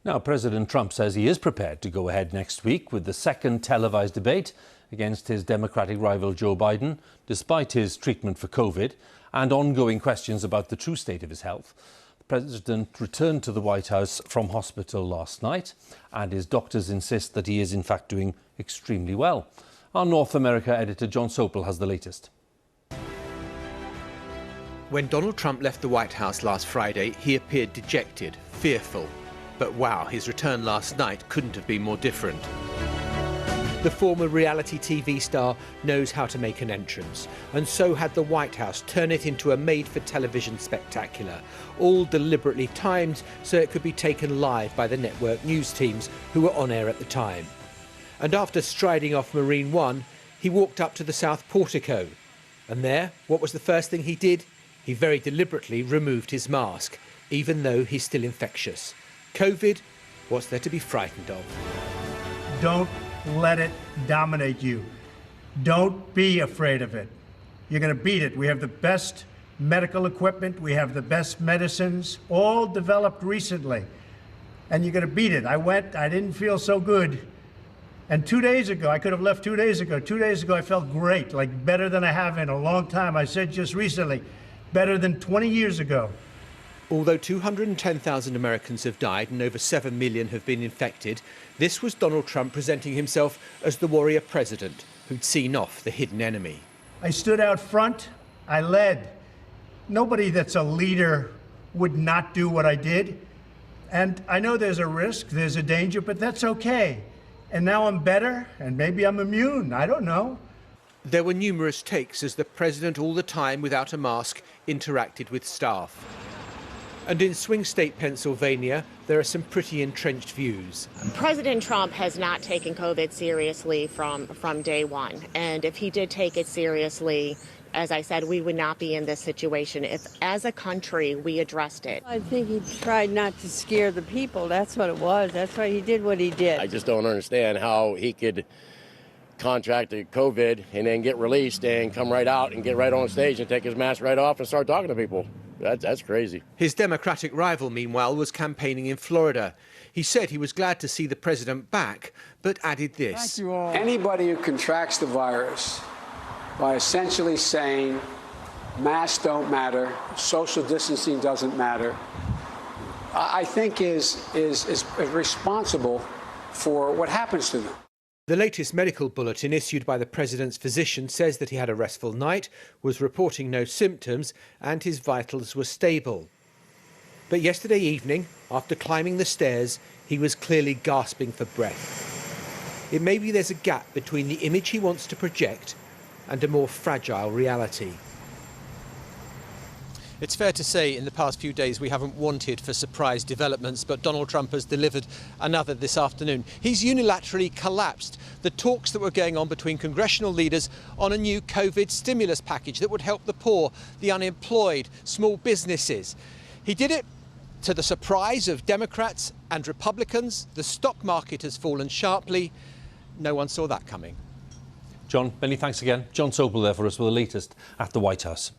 Now, President Trump says he is prepared to go ahead next week with the second televised debate against his Democratic rival Joe Biden, despite his treatment for COVID and ongoing questions about the true state of his health. The President returned to the White House from hospital last night, and his doctors insist that he is in fact doing extremely well. Our North America editor Jon Sopel has the latest. When Donald Trump left the White House last Friday, he appeared dejected, fearful. But wow, his return last night couldn't have been more different. The former reality TV star knows how to make an entrance, and so had the White House turn it into a made-for-television spectacular, all deliberately timed so it could be taken live by the network news teams who were on air at the time. And after striding off Marine One, he walked up to the South Portico. And there, what was the first thing he did? He very deliberately removed his mask, even though he's still infectious. COVID, what's there to be frightened of? Don't let it dominate you. Don't be afraid of it. You're going to beat it. We have the best medical equipment. We have the best medicines, all developed recently. And you're going to beat it. I didn't feel so good. And 2 days ago, I could have left 2 days ago. 2 days ago, I felt great, like better than I have in a long time. I said just recently, better than 20 years ago. Although 210,000 Americans have died and over 7 million have been infected, this was Donald Trump presenting himself as the warrior president who'd seen off the hidden enemy. I stood out front. I led. Nobody that's a leader would not do what I did. And I know there's a risk, there's a danger, but that's okay. And now I'm better, and maybe I'm immune. I don't know. There were numerous takes as the president, all the time without a mask, interacted with staff. And in swing state Pennsylvania, there are some pretty entrenched views. President Trump has not taken COVID seriously from day one. And if he did take it seriously, as I said, we would not be in this situation if, as a country, we addressed it. I think he tried not to scare the people. That's what it was. That's why he did what he did. I just don't understand how he could contract COVID and then get released and come right out and get right on stage and take his mask right off and start talking to people. That's crazy. His Democratic rival, meanwhile, was campaigning in Florida. He said he was glad to see the president back, but added this. Thank you all. Anybody who contracts the virus by essentially saying masks don't matter, social distancing doesn't matter, I think is responsible for what happens to them. The latest medical bulletin issued by the president's physician says that he had a restful night, was reporting no symptoms, and his vitals were stable. But yesterday evening, after climbing the stairs, he was clearly gasping for breath. It may be there's a gap between the image he wants to project and a more fragile reality. It's fair to say in the past few days we haven't wanted for surprise developments, but Donald Trump has delivered another this afternoon. He's unilaterally collapsed the talks that were going on between congressional leaders on a new COVID stimulus package that would help the poor, the unemployed, small businesses. He did it to the surprise of Democrats and Republicans. The stock market has fallen sharply. No one saw that coming. John, many thanks again. Jon Sopel there for us with the latest at the White House.